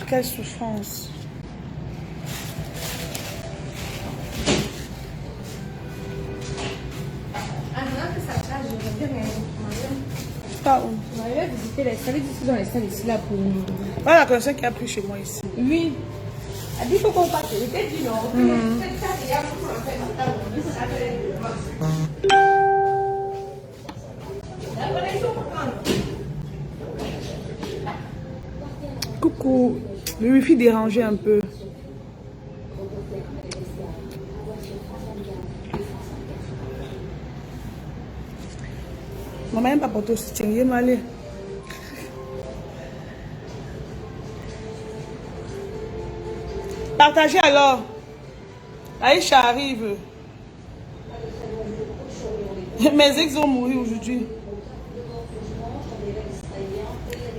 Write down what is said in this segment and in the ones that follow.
Quelle souffrance. Pas où? On va visiter les salles ici dans les salles ici là pour nous. Voilà la connaissance qui a pris chez moi ici. Oui. Elle dit qu'on passe. Elle était du nord. Coucou. Le wifi dérangeait un peu. Maman n'aime pas porter au soutien. Il est malé. Partagez alors. Aïcha arrive. Mes ex ont mouru aujourd'hui.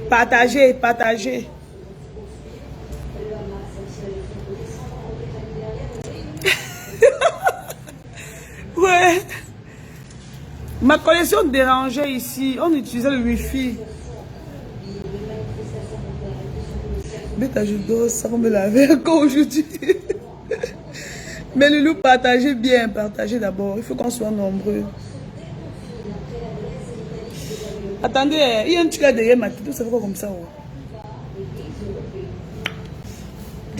Partagez, partagez. Ouais. Ma connexion dérangeait ici. On utilisait le wifi. Bêta, je dors, ça va me laver encore aujourd'hui. Mais le loup, partagez bien, partagez d'abord. Il faut qu'on soit nombreux. Attendez, il y a un truc là derrière ma tête, ça fait quoi comme ça?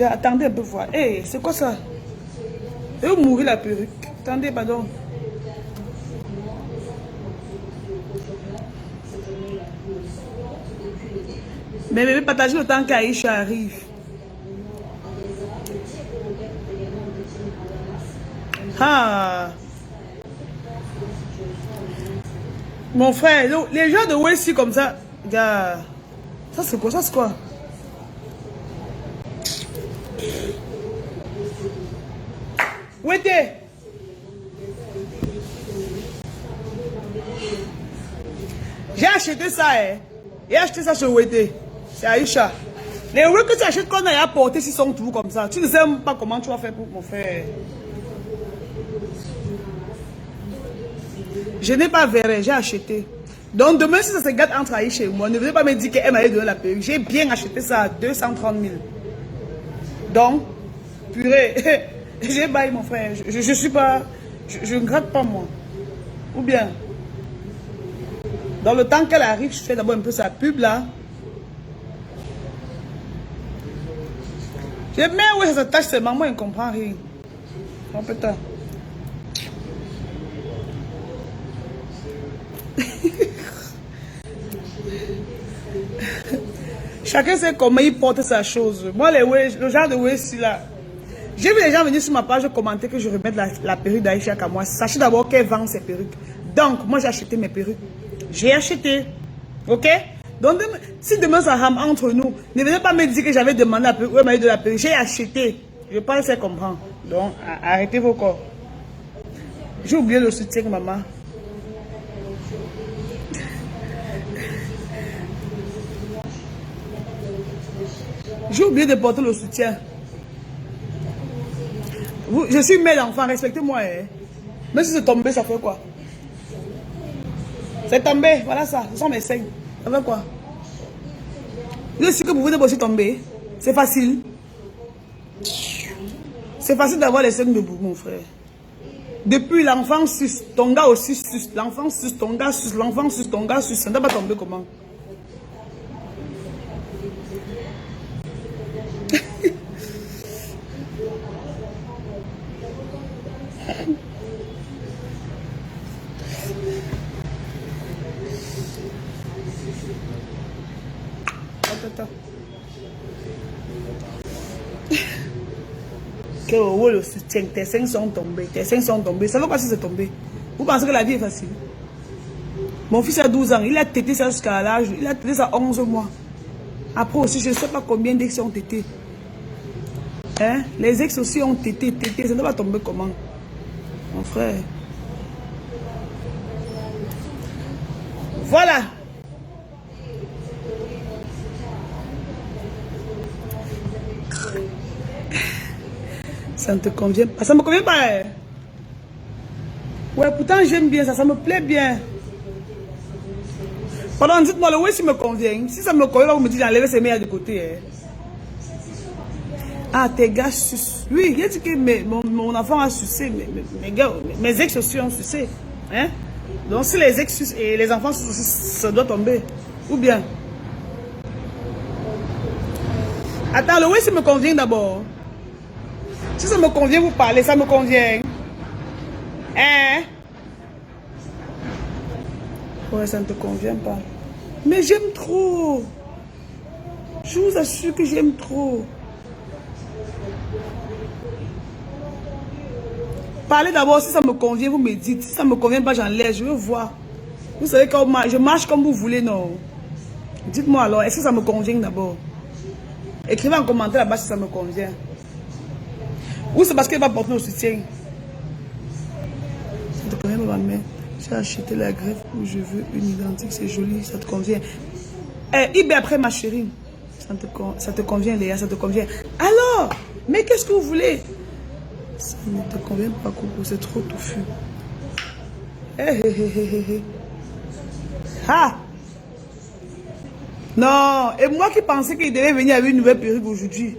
Attendez un peu voir. Hé, c'est quoi ça? Je vais mourir la perruque. Attendez, pardon. Mais partagez le temps qu'Aïcha arrive. Ah. Mon frère, les gens de Wessi comme ça, gars. Ça c'est quoi? Ça c'est quoi? Wete. J'ai acheté ça, hein. J'ai acheté ça chez Wete. C'est Aïcha. Les roues que tu achètes qu'on a apporté si sont tout comme ça. Tu ne sais même pas comment tu vas faire pour mon frère. Je n'ai pas verré, j'ai acheté. Donc demain, si ça se gâte entre Aïcha et moi, ne venez pas me dire qu'elle m'a donné la perruque. J'ai bien acheté ça à 230 000. Donc, purée, j'ai baillé mon frère. Je suis pas... Je ne gratte pas moi. Ou bien, dans le temps qu'elle arrive, je fais d'abord un peu sa pub là. Je mets où ça s'attache seulement, moi, il ne comprend rien. Oh putain. Chacun sait comment il porte sa chose. Moi, le genre de Wessi là, j'ai vu les gens venir sur ma page commenter que je remette la perruque d'Aïcha à moi. Sachez d'abord qu'elle vend ses perruques. Donc, moi, j'ai acheté mes perruques. J'ai acheté. Ok? Donc, si demain ça rame entre nous, ne venez pas me dire que j'avais demandé la perruque. Ouais, m'a de la perruque. J'ai acheté. Je pense qu'elle comprend. Donc, arrêtez vos corps. J'ai oublié le soutien, maman. J'ai oublié de porter le soutien. Je suis mère d'enfant, respectez-moi. Hein. Même si c'est tombé, ça fait quoi? C'est tombé, voilà ça. Ce sont mes seins. Ça fait quoi? Je sais que vous pouvez aussi tomber. C'est facile. C'est facile d'avoir les seins debout, mon frère. Depuis l'enfant suce, ton gars aussi suce. L'enfant suce, ton gars suce. L'enfant suce, ton gars suce. Ça ne doit pas tomber comment? Que le soutien, tes seins sont tombés, tes seins sont tombés. Ça veut quoi si c'est tombé? Vous pensez que la vie est facile? Mon fils a 12 ans, il a tété ça jusqu'à l'âge, il a tété ça 11 mois. Après aussi, je ne sais pas combien d'ex ont tété. Hein? Les ex aussi ont tété, ça ne va pas tomber comment? Mon frère. Voilà. Ça ne te convient pas. Ça ne me convient pas. Hein? Ouais, pourtant j'aime bien ça. Ça me plaît bien. Pardon, dites-moi le oui si me convient. Si ça me convient, vous me dites d'enlever ces meilleurs de côté. Hein? Ah, tes gars sucent. Oui, il a dit que mon enfant a sucé. Mes ex aussi ont sucé. Hein? Donc si les ex sucent et les enfants sucent, ça doit tomber. Ou bien? Attends, le oui, ça me convient d'abord. Si ça me convient, vous parlez, ça me convient. Hein? Ouais, ça ne te convient pas. Mais j'aime trop. Je vous assure que j'aime trop. Parlez d'abord, si ça me convient, vous me dites. Si ça ne me convient pas, j'enlève, je veux voir. Vous savez que je marche comme vous voulez, non? Dites-moi alors, est-ce que ça me convient d'abord? Écrivez en commentaire là-bas si ça me convient. Ou c'est parce qu'elle va porter au soutien. Ça te convient, ma mère? J'ai acheté la greffe où je veux une identique, c'est joli, ça te convient. Eh, Ibe après ma chérie. Ça te convient, Léa, ça te convient. Alors, mais qu'est-ce que vous voulez? Ça ne te convient pas, Coco, c'est trop touffu. Ah! Non, et moi qui pensais qu'il devait venir avec une nouvelle perruque aujourd'hui.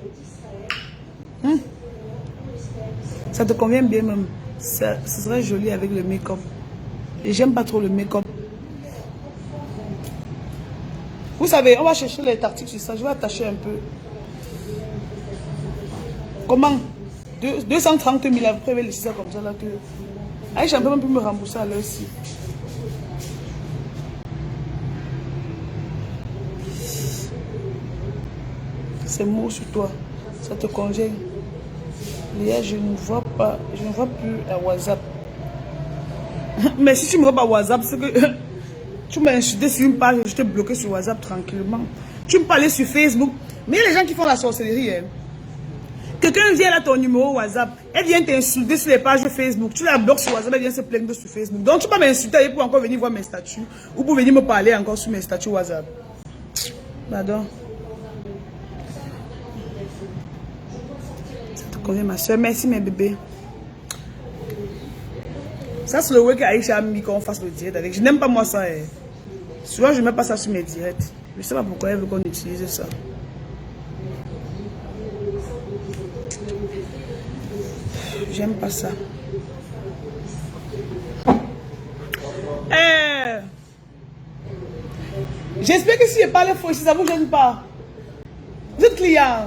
Ça te convient bien même. Ce serait joli avec le make-up. Et j'aime pas trop le make-up. Vous savez, on va chercher les tactiques sur ça. Je vais attacher un peu. Comment? 230 000 après, je vais laisser ça comme ça là que. Aïcha peut même plus me rembourser à l'heure ci. C'est mou sur toi. Ça te convient. Léa, je ne vois plus à WhatsApp. Mais si tu me vois pas WhatsApp, c'est que tu m'as insulté sur une page, je t'ai bloqué sur WhatsApp tranquillement. Tu me parlais sur Facebook. Mais il y a les gens qui font la sorcellerie. Hein. Quelqu'un vient là ton numéro WhatsApp, elle vient t'insulter sur les pages Facebook. Tu la bloques sur WhatsApp, elle vient se plaindre sur Facebook. Donc tu peux m'insulter pour encore venir voir mes statuts ou pour venir me parler encore sur mes statuts WhatsApp. Pardon. Ça te convient ma soeur. Merci mes bébés. Ça c'est le way qu'Aïcha a mis qu'on fasse le direct avec. Je n'aime pas moi ça. Hein. Souvent je ne mets pas ça sur mes directs. Je ne sais pas pourquoi elle veut qu'on utilise ça. J'aime pas ça. J'espère que si je parle faux, ça ne vous gêne pas. Vous êtes client.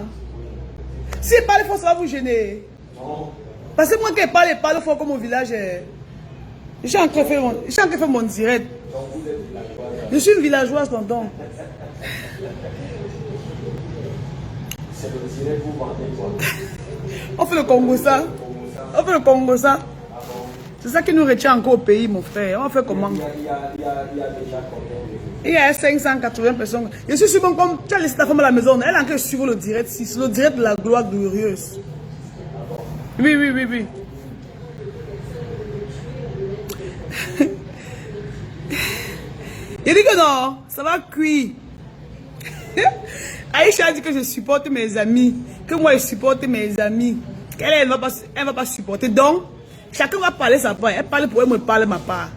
Si je parle faux, ça va vous gêner. Non. Parce que moi, quand je parle faux comme au village, je suis en train de faire mon direct. Je suis une villageoise, tonton. C'est le direct vous vendez quoi? On fait le Congo ça. On fait le Congo ça. C'est ça qui nous retient encore au pays, mon frère. On fait comment? Il y a 580 personnes. Je suis sûr comme tu as laissé ta femme à la maison. Elle a encore suivi le direct. C'est le direct de la gloire glorieuse. Oui, oui, oui, oui. Il dit que non, ça va cuire. Aïcha a dit que je supporte mes amis. Que moi je supporte mes amis. Elle ne va pas supporter. Donc, chacun va parler sa part. Elle parle pour elle, me parle ma part.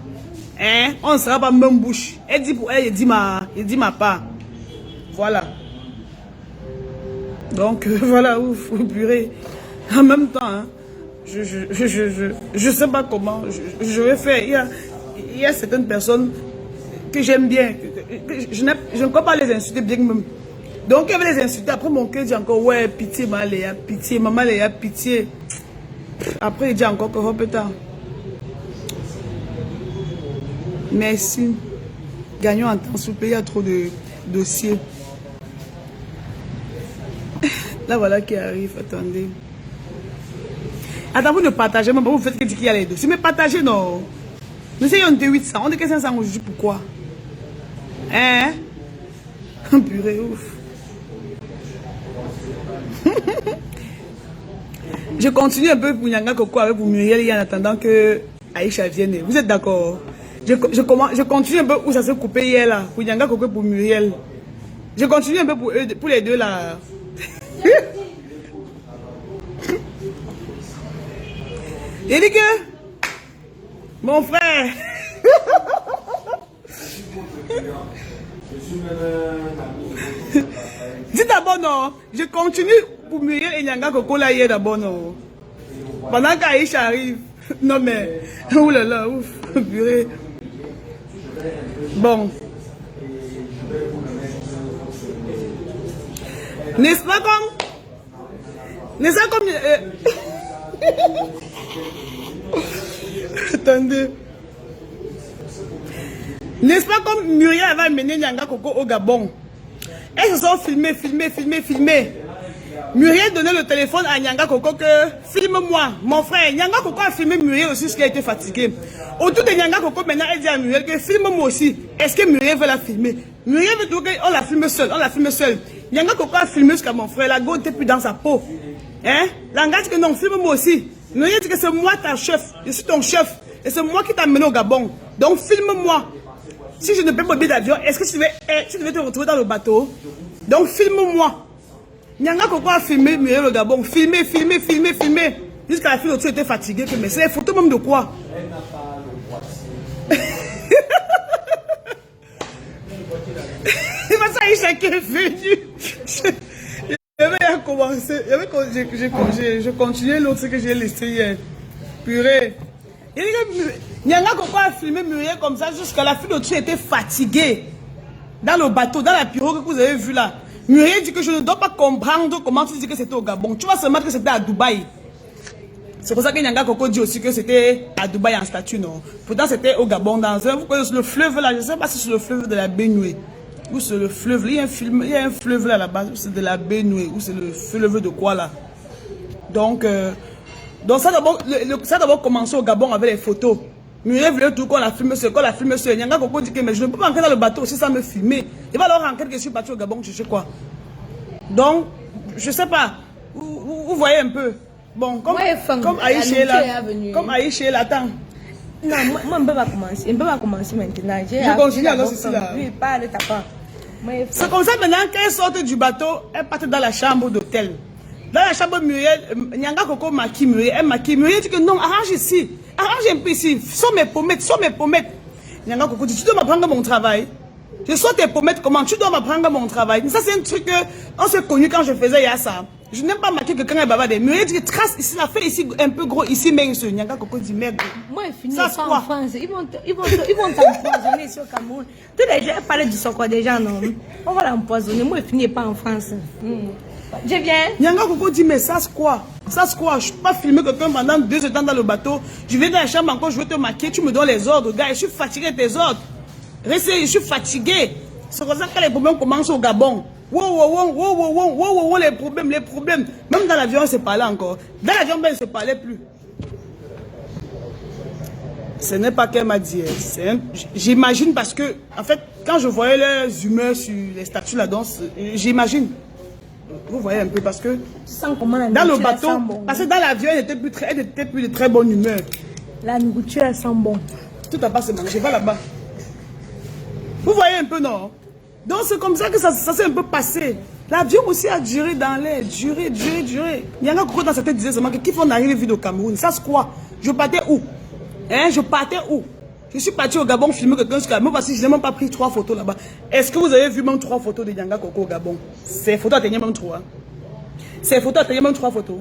Hein? On ne sera pas même bouche. Elle dit pour elle, il dit ma part. Voilà. Donc, voilà, ouf, purée. En même temps, hein, je sais pas comment. Je vais faire. Il y a certaines personnes que j'aime bien. Je ne peux pas les insulter bien même. Donc, elle veut les insulter. Après, mon cœur dit encore, ouais, pitié, maman Léa, pitié, maman Léa, pitié. Après, il dit encore que, oh, putain. Merci. Gagnons en temps, s'il vous plaît, il y a trop de dossiers. Là, voilà qui arrive, attendez. Attends, vous ne partagez même pas, vous faites que qu'il y a les dossiers. Mais partagez, non. Nous sommes on était 800, on est que 500 aujourd'hui, pourquoi? Hein? Purée, ouf. Je continue un peu pour Nyanga Coco avec vous Muriel en attendant que Aïcha vienne. Vous êtes d'accord? Je continue un peu où ça s'est coupé hier là. Pour Nyanga Coco et pour Muriel. Je continue un peu pour les deux là. Il dit que mon frère. Dis d'abord non, je continue pour Muriel et Nyanga Coco là hier d'abord non. Pendant qu'Aïcha arrive, non mais, oulala, ouf, purée. Bon. N'est-ce pas comme... Attendez. N'est-ce pas comme Muriel va mener Nyanga Coco au Gabon? Elles se sont filmées. Muriel donnait le téléphone à Nyanga Coco que filme-moi. Mon frère, Nyanga Coco a filmé Muriel aussi parce qu'elle était fatiguée. Autour de Nyanga Coco, maintenant, elle dit à Muriel que filme-moi aussi. Est-ce que Muriel veut la filmer? Muriel veut tout qu'on la filme seule. Nyanga Coco a filmé jusqu'à mon frère. La go n'était plus dans sa peau. Hein? L'engage que non, filme-moi aussi. Muriel dit que c'est moi ta chef. Je suis ton chef. Et c'est moi qui t'ai amené au Gabon. Donc filme-moi. Si je ne paie pas le billet d'avion, est-ce que tu devais te retrouver dans le bateau? Donc filme-moi. Nyanga Coco a filmé Muriel au Gabon. Filmé. Jusqu'à la fille au-dessus était fatiguée. Mais c'est des photos même de quoi? Elle n'a pas le voici. Ça y est, chacun est venu. J'avais commencé. Je continuais l'autre que j'ai laissé hier. Purée. Nyanga Coco a filmé Muriel comme ça jusqu'à la fille au-dessus était fatiguée. Dans le bateau, dans la pirogue que vous avez vu là. Muriel dit que je ne dois pas comprendre comment tu dis que c'était au Gabon. Tu vois seulement que c'était à Dubaï. C'est pour ça que Nyanga Coco dit aussi que c'était à Dubaï en statut, non. Pourtant c'était au Gabon dans vous connaissez le fleuve là, je ne sais pas si c'est le fleuve de la Benue. Ou c'est le fleuve, il y a un fleuve là là-bas, c'est de la Benue, ou c'est le fleuve de quoi là. Donc ça d'abord commencé au Gabon avec les photos. Muriel voulait tout qu'on la filme seul, Nyanga Coco dit que mais je ne peux pas rentrer dans le bateau aussi sans me filmer. Il va leur rentrer que je suis parti au Gabon, je sais quoi. Donc, je sais pas, vous voyez un peu. Bon, comme Aïcha est là, attends. Non, moi, on ne peut pas commencer maintenant. Je continue alors ceci là. Oui, parle ta part. C'est comme ça maintenant qu'elle sort du bateau, elle part dans la chambre d'hôtel. Dans la chambre Muriel, Nyanga Coco maquille Muriel, elle maquille Muriel dit que non, arrange ici, arrange un peu ici, sors mes pommettes. Nyanga Coco dit, tu dois m'apprendre mon travail. Je sors tes pommettes comment? Tu dois m'apprendre mon travail. Ça c'est un truc que on s'est connu quand je faisais ça. Je n'aime pas maquiller quelqu'un et bavarder. Muriel dit que trace ici, la fait ici un peu gros, ici mais ce Nyanga Coco dit merde. Moi je finis pas en France, ils vont t'empoisonner ici au Cameroun. Tous les gens parlent du soccer des gens non. On va l'empoisonner. Moi je finis pas en France. Je viens. Nyanga Coco dit mais ça c'est quoi? Je ne peux pas filmer quelqu'un pendant 2 heures dans le bateau. Je vais dans la chambre encore, je vais te maquiller, tu me donnes les ordres, gars. Je suis fatigué de tes ordres. Restez, je suis fatigué. C'est comme ça que les problèmes commencent au Gabon. Wow, les problèmes. Même dans l'avion, on se parlait encore. Dans l'avion, ben, on ne se parlait plus. Ce n'est pas qu'elle m'a dit. J'imagine parce que, en fait, quand je voyais les humeurs sur les statues là-dedans, j'imagine. Vous voyez un peu parce que dans le bateau, parce que dans l'avion, elle n'était plus de très bonne humeur. La nourriture, elle sent bon. Tout à part se manger, va là-bas. Vous voyez un peu, non? Donc c'est comme ça que ça s'est un peu passé. L'avion aussi a duré dans l'air, duré. Il y en a beaucoup dans cette tête disait seulement que qui font arriver vite au Cameroun. Ça c'est quoi? Je partais où? Je suis parti au Gabon filmer quelqu'un jusqu'à même parce que je n'ai même pas pris 3 photos là-bas. Est-ce que vous avez vu même 3 photos de Nyanga Coco au Gabon? Ces photos atteignaient même 3. Ces photos atteignaient même 3 photos.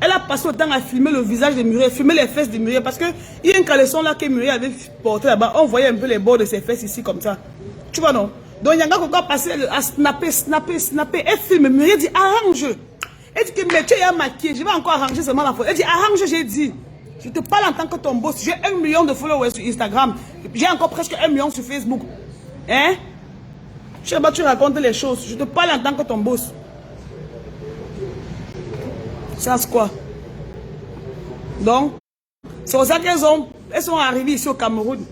Elle a passé le temps à filmer le visage de Muriel, filmer les fesses de Muriel parce que il y a une caleçon là que Muriel avait porté là-bas. On voyait un peu les bords de ses fesses ici comme ça. Tu vois non? Donc Nyanga Coco a passé à snapper. Elle filme. Muriel dit arrange. Elle dit que mais tu es maquillée. Je vais encore arranger seulement la photo. Elle dit arrange, j'ai dit. Je te parle en tant que ton boss. J'ai 1 million de followers sur Instagram. J'ai encore presque 1 million sur Facebook. Hein? Je sais pas, tu racontes les choses. Je te parle en tant que ton boss. Ça c'est quoi? Donc, c'est pour ça qu'elles sont arrivées ici au Cameroun.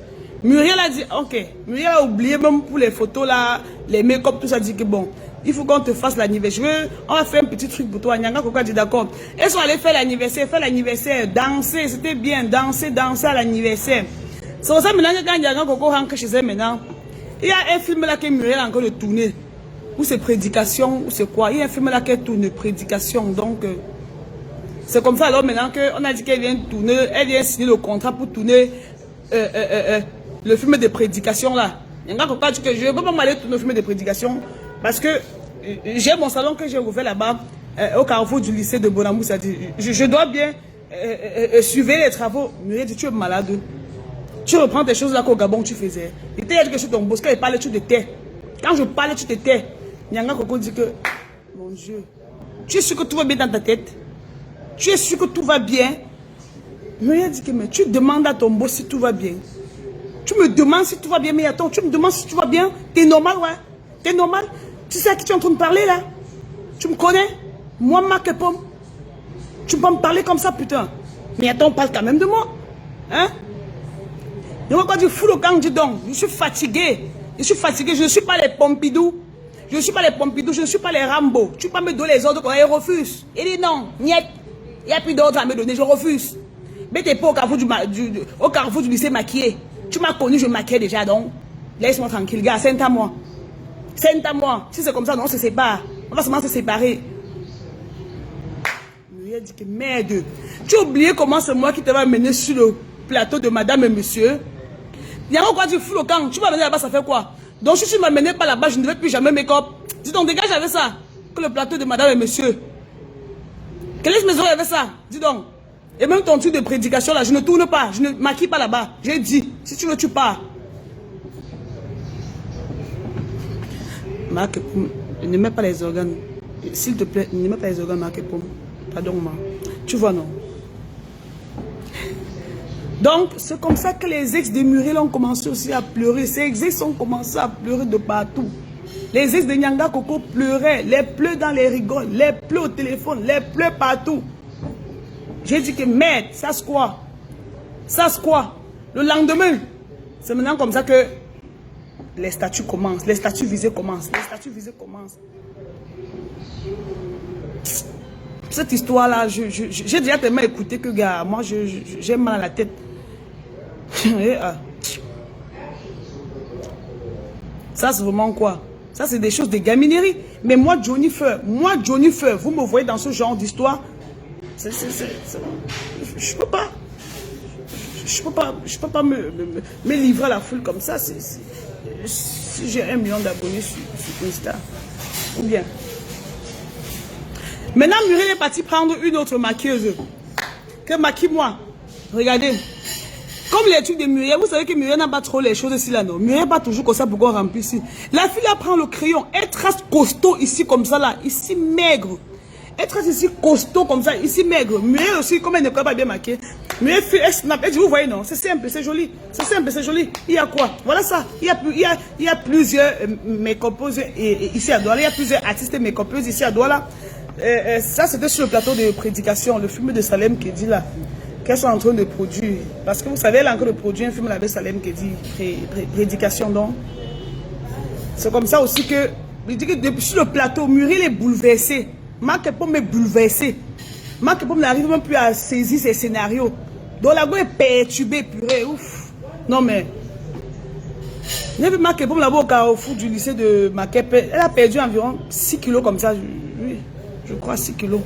Muriel a dit, ok. Muriel a oublié même pour les photos là, les make-up, tout ça, dit que bon, il faut qu'on te fasse l'anniversaire. On va faire un petit truc pour toi. Nyanga Coco a dit d'accord. Elles sont allées faire l'anniversaire, danser, c'était bien, danser à l'anniversaire. C'est pour ça maintenant que quand Nyanga Coco rentre chez elle maintenant, il y a un film là que Muriel a encore de tourner. Ou c'est prédication, ou c'est quoi. Il y a un film là qui tourne, prédication. Donc, c'est comme ça alors maintenant qu'on a dit qu'elle vient tourner, elle vient signer le contrat pour tourner le film de prédication là. Je ne peux pas m'aller tout filmer des prédications parce que j'ai mon salon que j'ai ouvert là-bas au carrefour du lycée de Bonamou. Je dois bien suivre les travaux. Muriel dit, tu es malade. Tu reprends tes choses là qu'au Gabon tu faisais. Il y a quelque chose dans ton boss. Quand il parlait, tu te tais. Quand je parlais, tu te tais. Nyanga Koko dit que, mon Dieu, tu es sûr que tout va bien dans ta tête? Tu es sûr que tout va bien? Muriel dit que, mais tu demandes à ton boss si tout va bien. Tu me demandes si tout va bien, mais attends, tu me demandes si tout va bien. T'es normal, ouais? T'es normal? Tu sais à qui tu es en train de parler là? Tu me connais? Moi, Marc Pomme. Tu peux pas me parler comme ça, putain. Mais attends, on parle quand même de moi. Hein? Je vais pas dire fou le gang, dis donc. Je suis fatigué. Je suis fatigué. Je ne suis pas les Pompidou. Je ne suis pas les Pompidou. Je ne suis pas les Rambo. Tu peux pas me donner les ordres quand il refuse. Il dit non, niet. Il n'y a plus d'ordre à me donner. Je refuse. Mais t'es pas au carrefour du lycée maquillé. Tu m'as connu, je maquillais déjà, donc laisse-moi tranquille, gars, c'est à moi. C'est à moi. Si c'est comme ça, non, on se sépare. On va seulement se séparer. Il a dit que merde. Tu as oublié comment c'est moi qui te va mener sur le plateau de madame et monsieur. Il y a encore du fou au camp. Tu vas venir là-bas, ça fait quoi? Donc si tu ne m'amenais pas là-bas, je ne devais plus jamais make-up. Dis donc, dégage avec ça. Que le plateau de madame et monsieur. Quelle est maison avec ça? Dis donc. Et même ton truc de prédication là, je ne tourne pas, je ne maquille pas là-bas. J'ai dit, si tu veux, tu pars. Marc, ne mets pas les organes. S'il te plaît, ne mets pas les organes, Marc. Pardon-moi. Tu vois, non? Donc, c'est comme ça que les ex de Muriel ont commencé aussi à pleurer. Ces ex ont commencé à pleurer de partout. Les ex de Nyanga Koko pleuraient. Les pleurs dans les rigoles, les pleurs au téléphone, les pleurs partout. J'ai dit que merde, ça c'est quoi? Ça c'est quoi? Le lendemain, c'est maintenant comme ça que les statuts commencent, les statuts visés commencent, les statuts visés commencent. Cette histoire-là, j'ai déjà tellement écouté que, gars, moi j'ai mal à la tête. Ça c'est vraiment quoi? Ça c'est des choses de gaminerie. Mais moi, Johnny Feu, vous me voyez dans ce genre d'histoire. Je peux pas. Je peux pas me livrer à la foule comme ça. Si j'ai 1 million d'abonnés sur Insta. Ou bien. Maintenant, Muriel est partie prendre une autre maquilleuse. Que maquille-moi. Regardez. Comme les trucs de Muriel, vous savez que Muriel n'a pas trop les choses ici là, non? Muriel n'est pas toujours comme ça pour qu'on remplisse ici. La fille là prend le crayon. Elle trace costaud ici comme ça là. Ici maigre. Elle trace ici costaud comme ça, ici maigre. Muriel aussi, comme elle ne peut pas bien marquer. Muriel fait, elle snap. Elle dit, vous voyez, non? C'est simple, c'est joli. C'est simple, c'est joli. Il y a quoi? Voilà ça. Il y a plusieurs make-upeuses ici à Douala. Il y a plusieurs artistes make-upeuses ici à Douala. Ça, c'était sur le plateau de prédication, le film de Salem qui dit là, qu'elles sont en train de produire. Parce que vous savez, elle est en train de produire un film avec Salem qui dit prédication, donc. C'est comme ça aussi que, je dis que depuis sur le plateau, Muriel est bouleversée. Marc Pomme est bouleversé. Marc Pomme n'arrive même plus à saisir ses scénarios. Donc la go est perturbée, purée. Ouf. Non mais. J'ai vu Marc Pomme là-bas au carrefour du lycée de Makepe. Elle a perdu environ 6 kilos comme ça. Oui, je crois 6 kilos.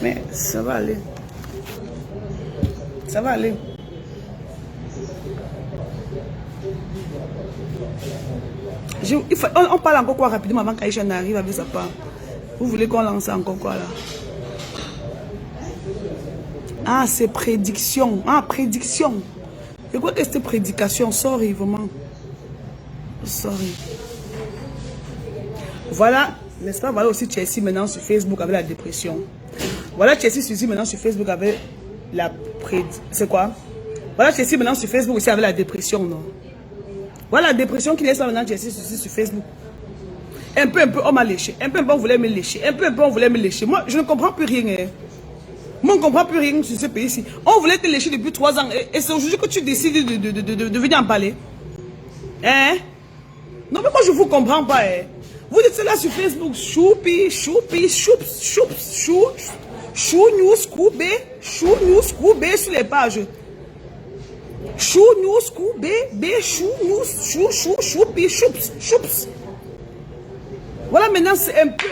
Mais ça va aller. Ça va aller. On parle encore quoi rapidement avant qu'Aïcha n'arrive avec sa part. Vous voulez qu'on lance encore quoi là? Ah, c'est prédiction. Ah, prédiction. Je crois que c'était prédication. Sorry, vraiment. Sorry. Voilà, n'est-ce pas? Voilà aussi Chelsea maintenant sur Facebook avec la dépression. Voilà Chelsea aussi maintenant sur Facebook avec la prédiction. C'est quoi? Voilà Chelsea maintenant sur Facebook aussi avec la dépression, non? Voilà la dépression qu'il y a maintenant sur Facebook. Un peu, on m'a léché. Un peu, on voulait me lécher. Un peu, on voulait me lécher. Moi, je ne comprends plus rien. Hein. Moi, je ne comprends plus rien sur ce pays-ci. On voulait te lécher depuis 3 ans. Et c'est aujourd'hui que tu décides de venir en parler. Hein? Non, mais moi, je ne vous comprends pas. Hein. Vous dites cela sur Facebook. Choupi, chou, news, coubé sur les pages. Chou, news, coubé, choups. Voilà, maintenant, c'est un peu.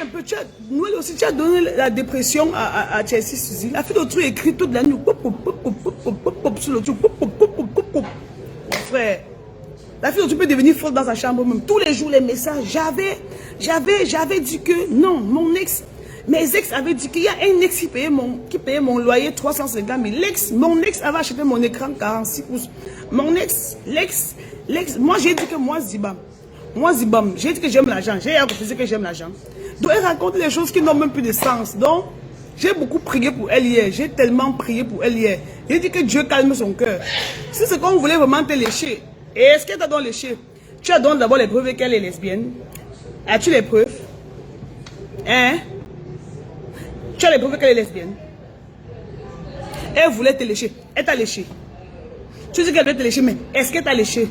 Noël aussi, tu as donné la dépression à Chelsea Suzy. La fille d'autrui écrit toute la nuit. Sur le truc. Mon frère, La fille, tu peux devenir folle dans sa chambre même. Tous les jours, les messages. J'avais dit que non, mes ex avaient dit qu'il y a un ex qui payait mon loyer 350 000. Mon ex avait acheté mon écran 46 pouces. Mon l'ex, moi j'ai dit que moi Zibam, j'ai dit que j'aime l'argent. J'ai refusé que j'aime l'argent. Donc elle raconte les choses qui n'ont même plus de sens. Donc, j'ai beaucoup prié pour elle hier. J'ai tellement prié pour elle hier. J'ai dit que Dieu calme son cœur. Si c'est qu'on voulait vraiment te lécher, et est-ce qu'elle t'a donné lécher? Tu as donné d'abord les preuves qu'elle est lesbienne. As-tu les preuves? Hein? Tu as les preuves qu'elle est lesbienne. Elle voulait te lécher. Elle t'a léché. Tu dis qu'elle veut te lécher, mais est-ce qu'elle t'a léché?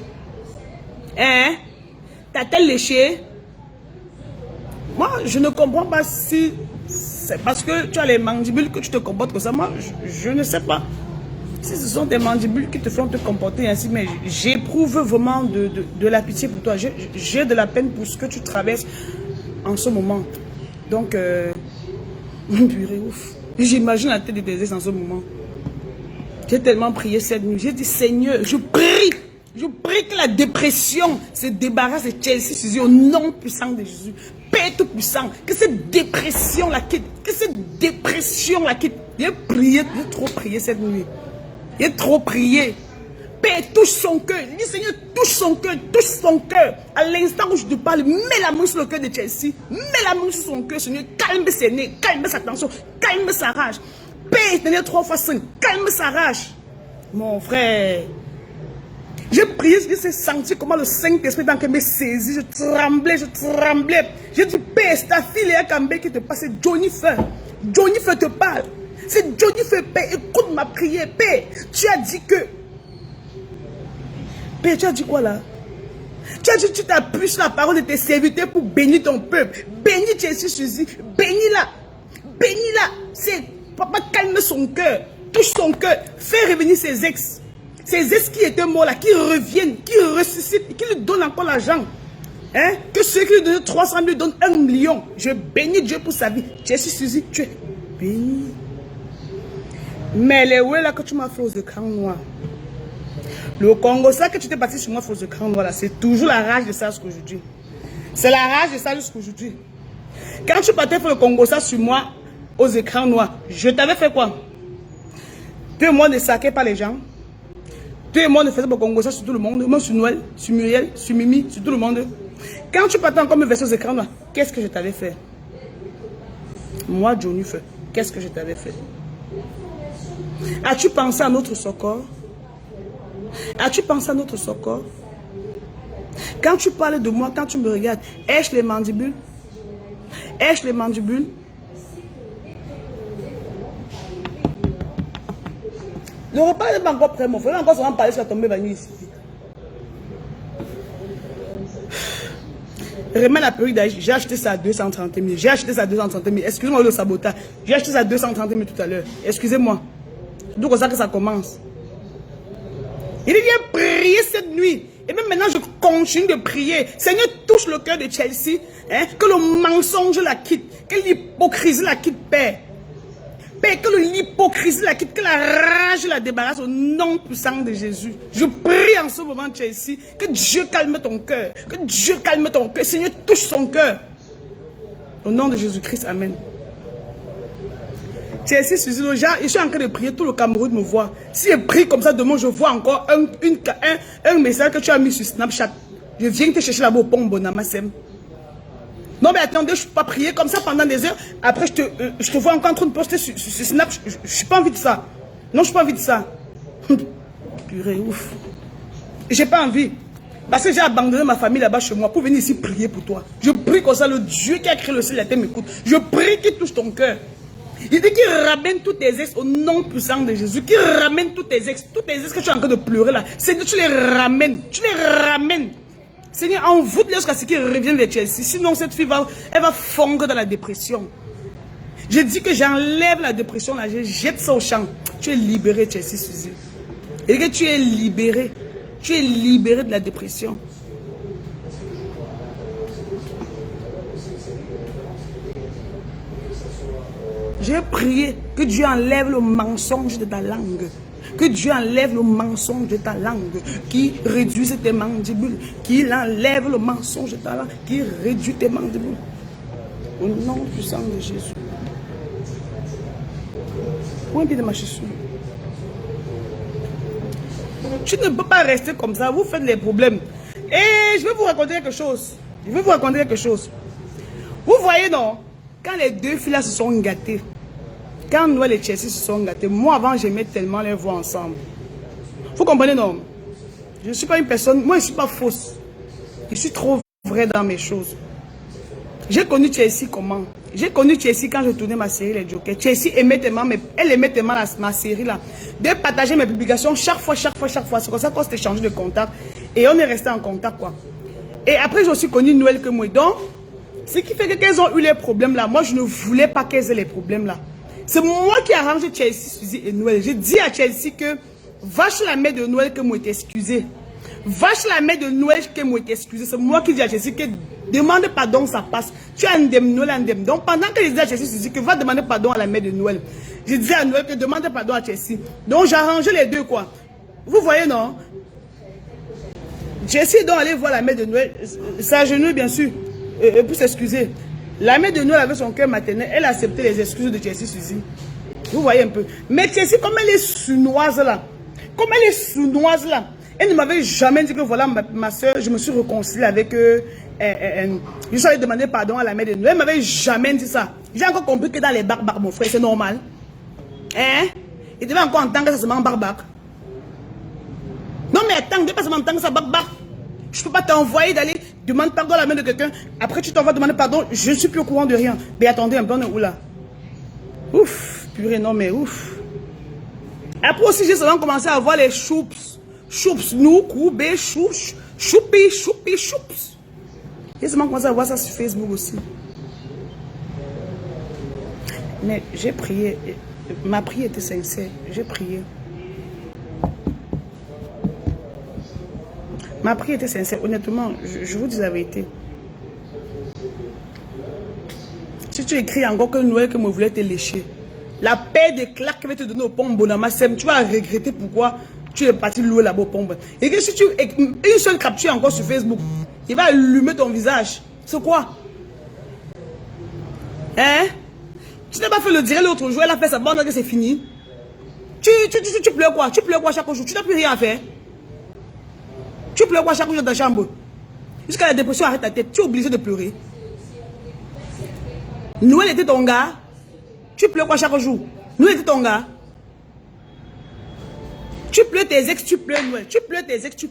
Hein? T'a-t-elle léché? Moi, je ne comprends pas si c'est parce que tu as les mandibules que tu te comportes comme ça. Moi, je ne sais pas. Si ce sont tes mandibules qui te font te comporter ainsi, mais j'éprouve vraiment de la pitié pour toi. J'ai de la peine pour ce que tu traverses en ce moment. Donc, purée, ouf. J'imagine la tête de tes ex en ce moment. J'ai tellement prié cette nuit. J'ai dit, Seigneur, je prie que la dépression se débarrasse de Chelsea Suzy au nom puissant de Jésus. Père tout puissant, que cette dépression la quitte. J'ai prié, j'ai trop prié cette nuit. J'ai trop prié. Père, touche son cœur. Dis, Seigneur, touche son cœur. À l'instant où je te parle, mets la main sur le cœur de Chelsea. Mets la main sur son cœur, Seigneur. Calme ses nez, calme sa tension, calme sa rage. Père, tenez 3 fois 5, calme sa rage. Mon frère, j'ai prié, j'ai senti comment le Saint-Esprit dans me saisit. Je tremblais. J'ai dit, Père, c'est ta fille Léa Kambé qui te passe, c'est Johnny Fer. Johnny Fer te parle. C'est Johnny Fer, Père. Écoute ma prière, Père. Tu as dit que... Père, tu as dit quoi là? Tu as dit que tu t'appuies sur la parole de tes serviteurs pour bénir ton peuple. Bénis Chelsea Suzy. Bénis-la. C'est... Papa, calme son cœur. Touche son cœur. Fais revenir ses ex. Ces ex qui étaient morts là, qui reviennent, qui ressuscitent, qui lui donnent encore l'argent. Hein? Que ceux qui lui donnent 300 000 donnent 1 million. Je bénis Dieu pour sa vie. Chelsea Suzy, tu es béni. Mais les ouais là que tu m'as fait aux écrans noirs. Le Congo, ça que tu t'es parti sur moi aux écrans noirs là, c'est toujours la rage de ça jusqu'aujourd'hui. C'est la rage de ça jusqu'aujourd'hui. Quand tu partais faire le Congo, ça sur moi aux écrans noirs, je t'avais fait quoi? 2 mois ne saquaient pas les gens. 2 mois ne faisaient pas Congo ça sur tout le monde, même sur Noël, sur Muriel, sur Mimi, sur tout le monde. Quand tu partais encore me verser aux écrans noirs, qu'est-ce que je t'avais fait? Moi, Johnny Feu, qu'est-ce que je t'avais fait? As-tu pensé à notre secours? As-tu pensé à notre secours? Quand tu parles de moi, quand tu me regardes, ai-je les mandibules? Ai-je les mandibules? Le repas n'est pas encore prêt, mon frère. Il va encore seulement parler sur la tombée vanille ici. Remets la perruque d'Aïch. J'ai acheté ça à 230 000. Excusez-moi le sabotage. J'ai acheté ça à 230 000 tout à l'heure. Excusez-moi. C'est tout comme ça que ça commence. Il vient prier cette nuit. Et même maintenant, je continue de prier. Seigneur, touche le cœur de Chelsea. Hein, que le mensonge la quitte. Que l'hypocrisie la quitte, Père. Père, que l'hypocrisie la quitte, que la rage la débarrasse au nom puissant de Jésus. Je prie en ce moment, Chelsea, que Dieu calme ton cœur. Que Dieu calme ton cœur. Seigneur, touche son cœur. Au nom de Jésus-Christ, Amen. Chelsea, je suis en train de prier, tout le Cameroun me voit. Si je prie comme ça, demain, je vois encore un message que tu as mis sur Snapchat. Je viens te chercher là-bas au pont Bonamassem. Non mais attendez, je ne peux pas prier comme ça pendant des heures. Après, je te vois encore en train de poster sur Snap. Je n'ai pas envie de ça. Non, je n'ai pas envie de ça. Purée, ouf. J'ai pas envie. Parce que j'ai abandonné ma famille là-bas chez moi pour venir ici prier pour toi. Je prie comme ça, le Dieu qui a créé le ciel et la terre m'écoute. Je prie qu'il touche ton cœur. Il dit qu'il ramène tous tes ex au nom puissant de Jésus. Qu'il ramène tous tes ex que tu es en train de pleurer là. Seigneur, tu les ramènes. Tu les ramènes. Seigneur, envoûte-les jusqu'à ce qu'ils reviennent de Chelsea. Sinon, cette fille elle va fondre dans la dépression. Je dis que j'enlève la dépression là, je jette ça au champ. Tu es libéré, Chelsea Suzy. Et que tu es libéré. Tu es libéré de la dépression. J'ai prié que Dieu enlève le mensonge de ta langue. Que Dieu enlève le mensonge de ta langue, qui réduise tes mandibules. Qu'il enlève le mensonge de ta langue, qui réduit tes mandibules. Au nom puissant de Jésus. Où est un pied de ma chaussure? Tu ne peux pas rester comme ça, vous faites les problèmes. Et je vais vous raconter quelque chose. Vous voyez, non? Quand les deux filles là se sont gâtées, quand Noël et Chelsea se sont gâtés, moi avant j'aimais tellement les voir ensemble. Vous comprenez, non? Je ne suis pas une personne, moi je ne suis pas fausse. Je suis trop vraie dans mes choses. J'ai connu Chelsea comment? J'ai connu Chelsea quand je tournais ma série Les Jokers. Chelsea aimait tellement, elle aimait tellement ma série là. De partager mes publications chaque fois. C'est comme ça qu'on s'est changé de contact. Et on est resté en contact quoi. Et après j'ai aussi connu Noël que moi. Donc, ce qui fait qu'elles ont eu les problèmes là, moi je ne voulais pas qu'elles aient les problèmes là. C'est moi qui ai arrangé Chelsea, Suzy et Noël. J'ai dit à Chelsea que va chez la mère de Noël que moi t'excuser. Va chez la mère de Noël que moi t'excuser. C'est moi qui dis à Chelsea que demande pardon, ça passe. Tu as Noël indemne. Donc pendant que je disais à Chelsea, Suzy que va demander pardon à la mère de Noël. Je disais à Noël que demande pardon à Chelsea. Donc j'ai arrangé les deux quoi. Vous voyez non? Chelsea doit aller voir la mère de Noël. S'agenouille bien sûr. Pour s'excuser. La mère de Noël avec son cœur maternel, elle a accepté les excuses de Chelsea Suzy. Vous voyez un peu. Mais Chelsea, comme elle est sournoise là, elle ne m'avait jamais dit que voilà ma soeur, je me suis réconciliée avec eux. Je suis allée demander pardon à la mère de Noël. Elle ne m'avait jamais dit ça. J'ai encore compris que dans les barbares, mon frère, c'est normal. Hein? Il devait encore entendre que ça se met en barbare. Non mais attends, ne pas seulement entendre ça barbare. Je ne peux pas t'envoyer d'aller demander pardon à la main de quelqu'un. Après, tu t'en vas demander pardon. Je ne suis plus au courant de rien. Mais attendez un peu, on est où là? Ouf, purée, non mais ouf. Après aussi, j'ai seulement commencé à voir les choups. Choups, nous, coubés, choups. Choups. J'ai seulement commencé à voir ça sur Facebook aussi. Mais j'ai prié. Ma prière était sincère. J'ai prié. Ma prière était sincère. Honnêtement, je vous dis la vérité. Si tu écris encore que Noël que moi voulais te lécher, la paix de claques que va te donner au pombe Bonama, tu vas regretter pourquoi tu es parti louer là-bas au pombe. Et que si tu une seule capture encore sur Facebook, il va allumer ton visage. C'est quoi? Hein? Tu n'as pas fait le dire l'autre jour, elle a fait sa bande que c'est fini. Tu pleures quoi? Tu pleures quoi chaque jour? Tu n'as plus rien à faire. Tu pleures quoi chaque jour dans ta chambre? Jusqu'à la dépression, arrête ta tête. Tu es obligé de pleurer. Noël était ton gars. Tu pleures quoi chaque jour? Noël était ton gars. Tu pleures tes ex, tu pleures Noël. Tu pleures tes ex, tu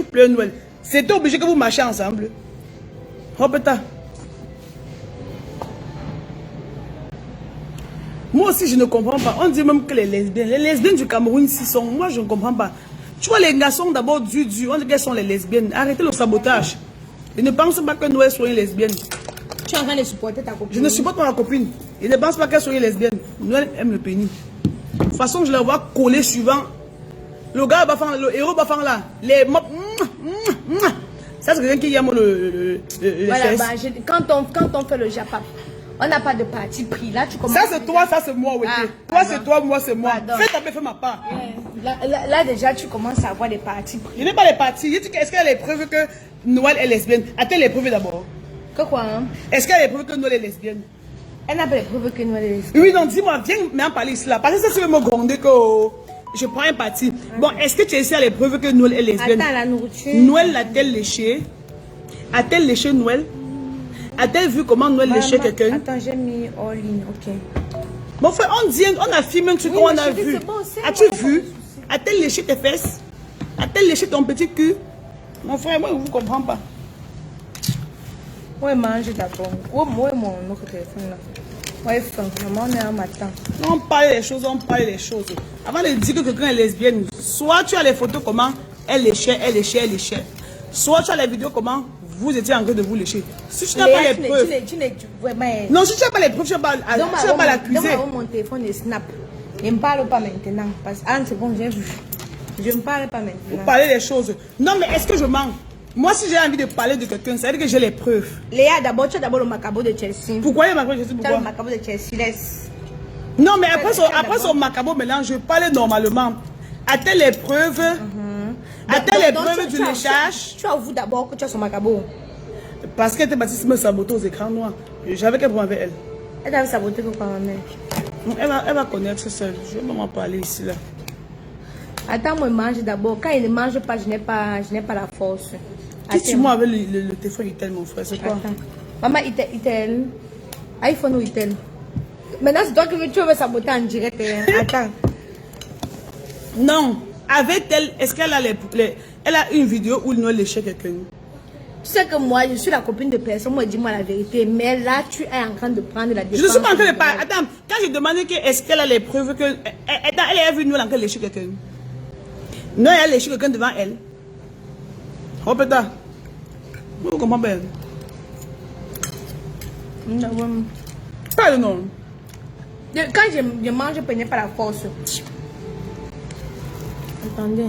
pleures Noël. C'était obligé que vous marchiez ensemble. Oh putain. Moi aussi, je ne comprends pas. On dit même que les lesbiennes du Cameroun, ici sont... Moi, je ne comprends pas. Tu vois, les garçons, d'abord, on dit qu'elles sont les lesbiennes. Arrêtez le sabotage. Je ne pense pas que Noël soit une lesbienne. Tu es en train de supporter ta copine. Je ne supporte pas ma copine. Je ne pense pas qu'elle soit une lesbienne. Noël aime le pénis. De toute façon, je la vois coller suivant. Le gars, le héros, là. Les mop. Ça, c'est quelqu'un qui aime le voilà, bah, quand on fait le Japap, on n'a pas de parti pris. Là, tu commences. Ça, c'est toi, ça, c'est moi, oui. Toi, c'est toi, moi, c'est moi. Pardon. Fais ta fais ma part. Là, déjà, tu commences à avoir des partis pris. Je n'ai pas les partis. Est-ce qu'elle a les preuves que Noël est lesbienne? A-t-elle les preuves d'abord? Que quoi, hein? Est-ce qu'elle a les preuves que Noël est lesbienne? Elle n'a pas les preuves que Noël est lesbienne. Oui, non, dis-moi, viens m'en parler ici là. Parce que ça, c'est me gronder que je prends un parti. Bon, est-ce que tu as les preuves que Noël est lesbienne? Attends, la nourriture. Noël l'a-t-elle léché? A-t-elle léché Noël? A-t-elle vu comment Noël léchait quelqu'un? Attends, j'ai mis all in, ok. Mon frère, on affirme un truc qu'on a vu. Bon, as-tu vu? A-t-elle léché tes fesses? A-t-elle léché ton petit cul? Mon frère, moi, je ne vous comprends pas. Ouais, mange d'abord. Ouais, mon autre téléphone là. Ouais, franchement, on est en matin. On parle des choses, Avant de dire que quelqu'un est lesbienne, soit tu as les photos comment elle léchait. Soit tu as les vidéos comment vous étiez en train de vous lécher. Si tu n'as pas les preuves. Non, si tu n'as pas les preuves, tu ne vas pas l'accuser. Donne-moi mon téléphone et snap. Je ne parle pas maintenant. Parce que c'est bon, j'ai vu. Je ne parle pas maintenant. Vous parlez des choses. Non, mais est-ce que je mens? Moi, si j'ai envie de parler de quelqu'un, ça veut dire que j'ai les preuves. Léa, d'abord, tu as d'abord le macabo de Chelsea. Pourquoi il y a macabo de Chelsea? Tu as le macabo de Chelsea, laisse. Non, mais après son macabo mélange, je parlais normalement. À telle épreuve, à telle épreuve, tu le cherches. Tu avoues d'abord que tu as son macabo. Parce qu'elle était baptiste me saboter aux écrans noirs. J'avais qu'elle avec elle. Elle t'avait saboté pourquoi ma mère? Elle va connaître seule. Je vais pas m'en parler ici là. Attends, moi, mange d'abord. Quand il ne mange pas, je n'ai pas la force. Qui tu moi avec le téléphone Itel, mon frère? C'est quoi? Attends. Maman, Itel. iPhone ou Itel? Maintenant, c'est toi que tu veux saboter en direct. Attends. Non. Avec elle, est-ce qu'elle a elle a une vidéo où il nous léchait quelqu'un? Tu sais que moi, je suis la copine de personne. Moi, dis-moi la vérité. Mais là, tu es en train de prendre la défense. Je ne suis pas en train de parler. Attends, quand j'ai demandé est-ce qu'elle a les preuves que... Elle est venue nous en train de lécher quelqu'un. Non, elle a léché quelqu'un devant elle. Oh, peut-être. Vous comprenez bien? Pas le nom. Quand je mange, je ne prenais pas la force. Attendez.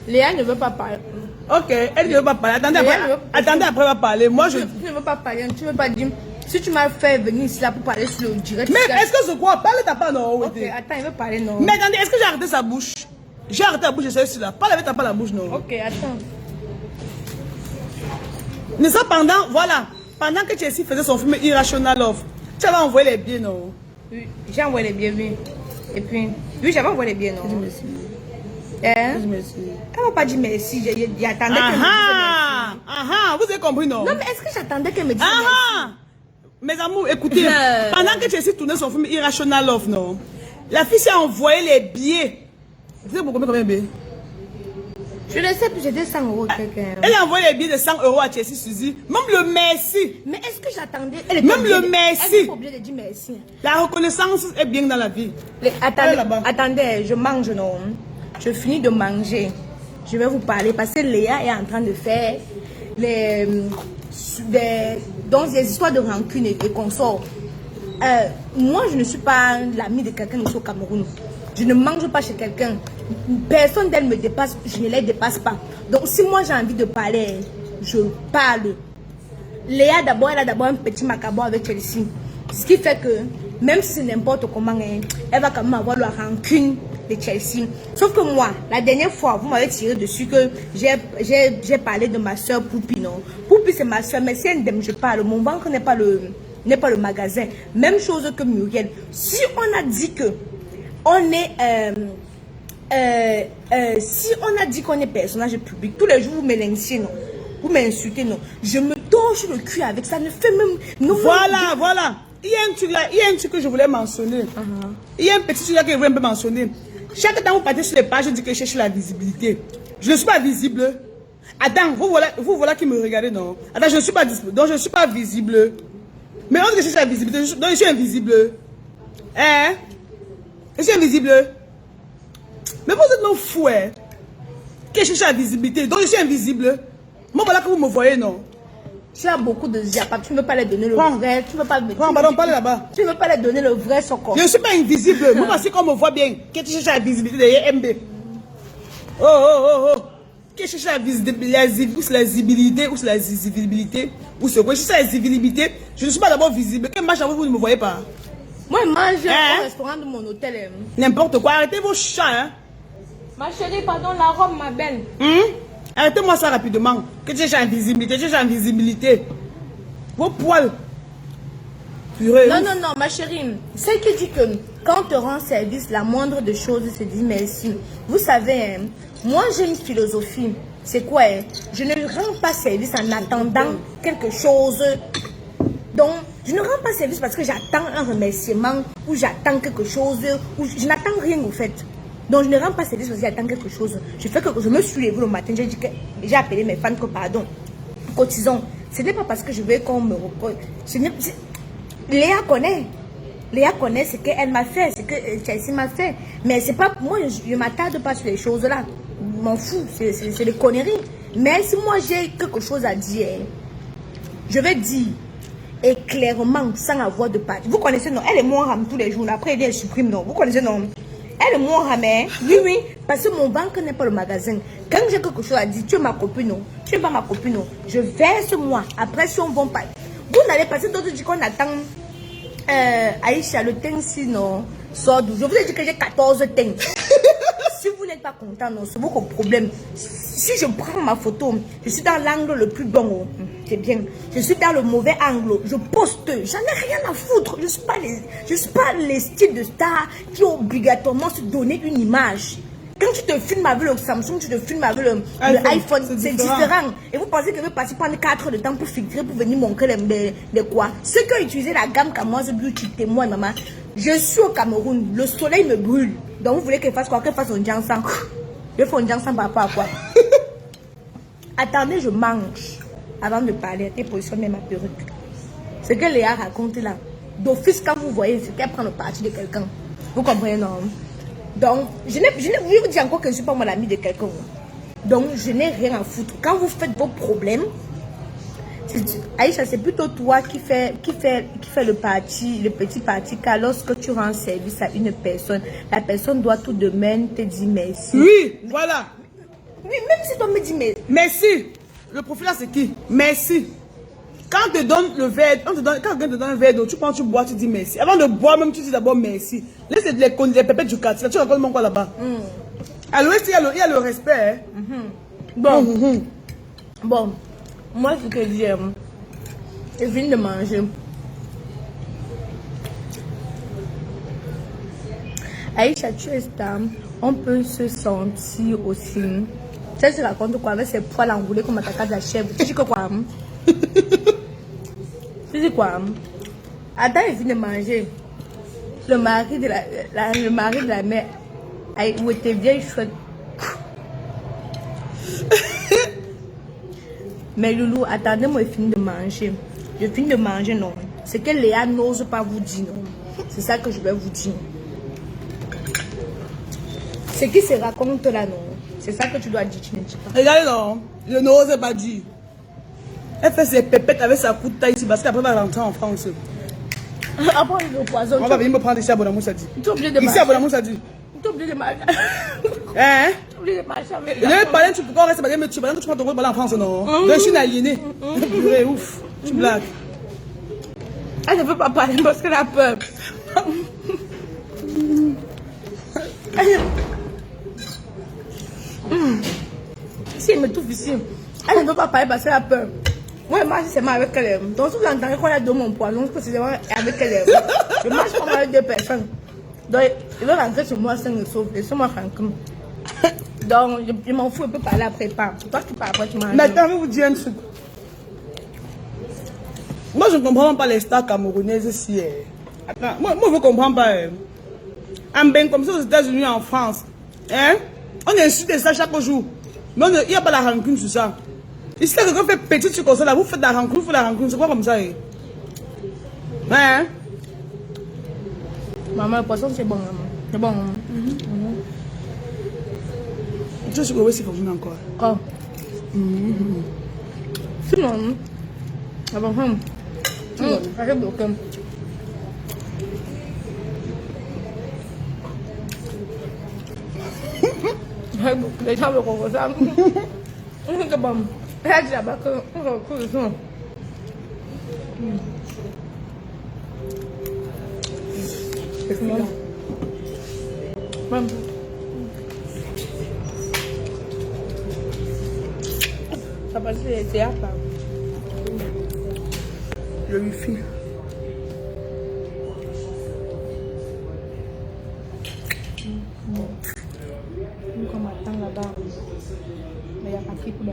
Léa ne veut pas parler. Ok, elle ne veut pas parler. Attendez, après, elle va parler. Moi, je... Tu ne veux pas parler. Tu ne veux pas dire... Si tu m'as fait venir ici là pour parler sur le direct... Mais est-ce que c'est quoi? Parle ta part, non? Ok, attends, il veut parler, non? Mais attendez, est-ce que j'ai arrêté sa bouche? J'ai arrêté la bouche de celle-ci là. Parle avec ta part la bouche, non? Ok, attends. Mais ça, pendant que Chelsea faisait son film Irrational Love, tu avais envoyé les billets, non? Oui, j'ai envoyé les billets, oui. Et puis... Oui, j'avais envoyé les billets, non? Dis merci. Hein? Dis merci. Elle m'a pas dit merci. J'attendais qu'elle me dise merci. Vous avez compris, non? Non, mais est-ce que j'attendais qu'elle me dise merci? Mes amours, écoutez, pendant que Chelsea tournait son film Irrational Love, non? La fille s'est envoyé les billets. Vous savez pour combien de billets? Je le sais, puis j'ai 200 € quelqu'un. Elle a envoyé les billets de 100 € à Chelsea Suzy. Même le merci. Mais est-ce que j'attendais? Même le merci. Elle n'est pas obligée de dire merci. La reconnaissance est bien dans la vie. Attendez, je mange, non? Je finis de manger. Je vais vous parler parce que Léa est en train de faire des histoires de rancune et consorts. Moi, je ne suis pas l'amie de quelqu'un ici au Cameroun. Je ne mange pas chez quelqu'un. Personne d'elle me dépasse, je ne les dépasse pas. Donc, si moi j'ai envie de parler, je parle. Léa, d'abord, elle a d'abord un petit macabre avec Chelsea. Ce qui fait que, même si c'est n'importe comment, elle va quand même avoir la rancune de Chelsea. Sauf que moi, la dernière fois, vous m'avez tiré dessus que j'ai parlé de ma soeur Poupi, non? Poupi, c'est ma soeur, mais si elle me je parle, mon ventre n'est pas le magasin. Même chose que Muriel. Si on a dit que on est... si on a dit qu'on est personnage public, tous les jours vous m'élincez, non? Vous m'insultez, non? Je me torche le cul avec ça, ne fait même... Non, Voilà. Il y a un truc que je voulais mentionner. Il y a un petit truc que je voulais mentionner. Chaque temps vous partez sur les pages, je dis que je cherche la visibilité. Je ne suis pas visible. Attends, vous voilà qui me regardez, non? Attends, je ne suis pas visible. Donc je ne suis pas visible. Mais on dit que je cherche la visibilité, donc je suis invisible. Hein? Je suis invisible. Mais vous êtes non fou, hein? Que je cherche la visibilité, donc je suis invisible. Moi, voilà que vous me voyez, non? Tu as beaucoup de ziapas, tu ne veux pas les donner le vrai. Tu ne veux pas me pardon, parlez là-bas. Tu ne veux pas les donner le vrai socor. Je ne suis pas invisible. Moi, voici qu'on me voit bien. Que tu cherches la visibilité derrière MB. Oh. Que je cherche la visibilité, ou c'est la visibilité, ou c'est la visibilité, ou c'est quoi? Je cherche la visibilité. Je ne suis pas d'abord visible. Quel match vous ne me voyez pas? Moi, je mange au restaurant de mon hôtel. N'importe quoi. Arrêtez vos chats, hein. Ma chérie, pardon, la robe, ma belle. Arrêtez-moi ça rapidement. Que tu cherches la visibilité, Vos poils. Purée. Non, ma chérie. Celle qui dit que quand on te rend service, la moindre des choses, c'est dire merci. Vous savez, moi j'ai une philosophie. C'est quoi? Je ne rends pas service en attendant quelque chose. Donc, je ne rends pas service parce que j'attends un remerciement ou j'attends quelque chose ou je n'attends rien au fait. Donc, je ne rends pas service parce que j'attends quelque chose. Je me suis levée le matin, j'ai appelé mes fans que pardon, cotisons. Ce n'est pas parce que je veux qu'on me repose. Léa connaît ce qu'elle m'a fait, ce que Chelsea m'a fait. Mais c'est pas moi, je ne m'attarde pas sur les choses là. Je m'en fous, c'est des conneries. Mais si moi j'ai quelque chose à dire, je vais dire. Et clairement, sans avoir de pâte. Vous connaissez, non? Elle est mon rame tous les jours. Après, elle supprime, non? Vous connaissez, non? Elle est mon rame, hein? Oui. Parce que mon banque n'est pas le magasin. Quand j'ai quelque chose à dire, tu es ma copine, non? Tu n'es pas ma copine, non? Je verse moi. Après, si on ne va pas. Vous n'allez passer d'autres dit qu'on attend Aïcha, le teint sinon sort d'où. Je vous ai dit que j'ai 14 teints. Si vous n'êtes pas content, non, c'est votre problème. Si je prends ma photo, je suis dans l'angle le plus bon, c'est bien. Je suis dans le mauvais angle, je poste, j'en ai rien à foutre. Je ne suis pas les styles de stars qui obligatoirement se donner une image. Quand tu te filmes avec le Samsung, tu te filmes avec le iPhone, c'est différent. Et vous pensez que je vais passer prendre 4 heures de temps pour filtrer, pour venir montrer les quoi. Ceux qui ont utilisé la gamme Camoise Beauty, témoigne, maman. Je suis au Cameroun, le soleil me brûle. Donc vous voulez qu'elle fasse quoi? Qu'elle fasse un jansan. Je fais un jansan par rapport à quoi? Attendez, je mange avant de parler. Et positionner ma perruque. Ce que Léa raconte là, d'office, quand vous voyez, c'est qu'elle prend le parti de quelqu'un. Vous comprenez, non? Donc, je vous dis encore que je ne suis pas mon ami de quelqu'un. Donc, je n'ai rien à foutre. Quand vous faites vos problèmes, Aïcha, c'est plutôt toi qui fait le petit parti, car lorsque tu rends service à une personne, la personne doit tout de même te dire merci. Oui, voilà. Oui, même si toi me dis merci. Merci. Le profil là, c'est qui? Merci. Quand on te donne le verre, quand quelqu'un te donne un verre d'eau, tu prends, tu bois, tu dis merci. Avant de boire, même tu dis d'abord merci. Laisse les pépettes du quartier. Tu racontes mon quoi là-bas? À l'ouest, il y a le respect. Hein? Bon, moi ce que j'aime, je viens de manger. Aïcha, tu es stable. On peut se sentir aussi. Tu sais, raconte quoi avec ces poils enroulés comme attaquant de la chèvre. Tu dis que quoi? Tu dis quoi? Attends, il vient de manger. Le mari de la mère, où était vieille chouette. Mais Loulou, attendez-moi, je finis de manger. Je finis de manger, non. C'est que Léa n'ose pas vous dire, non. C'est ça que je vais vous dire. Ce qui se raconte là, non. C'est ça que tu dois dire, tu ne dis pas. Regardez, non. Je n'ose pas dire. Elle fait ses pépettes avec sa couteau ici parce qu'après elle va rentrer en France. Après le poison. On va venir me prendre ici à Bonamou, ça dit. Tu es obligé de marcher. Ici à Bonamou, ça dit. Tu es obligé de marcher. Hein? Tu es obligé de marcher avec Je vais parler, tu peux rester mais tu prends ton rôle en France, non? Je suis aliéné. Purée, ouf. Tu blagues. Elle ne veut pas parler parce qu'elle a peur. Si elle me touche ici, elle ne veut pas parler parce qu'elle a peur. Moi, je marche seulement avec elle. Donc, si vous entendez qu'on a donné mon poison, précisément avec elle. Je marche comme avec 2 personnes. Donc, il va rentrer sur moi sans me sauver. Laissez-moi tranquille. Donc, je m'en fous, je peux parler après. Pas. Toi, tu parles après, tu manges. Maintenant, je vais vous dire un truc. Moi, je ne comprends pas les stars camerounaises ici. Attends, moi, je ne comprends pas. Un bain comme ça aux États-Unis, en France. Hein? On insulte ça chaque jour. Mais il n'y a pas la rancune sur ça. Ici, quand quelqu'un fait petit truc comme ça, là, vous faites la rancune, vous faites la rancune. C'est quoi comme ça? Hein? Maman, le poisson, c'est bon, maman. C'est bon, maman. Je suis aussi pour vous encore. Oh. Sinon, avant, arrête de comme. Les gens me comprennent ça. C'est bon. Elle dit là-bas que c'est ça. C'est fini. Même. Ça passe les théâtres. Le wifi. Comme attend là-bas. Mais il n'y a pas de pour la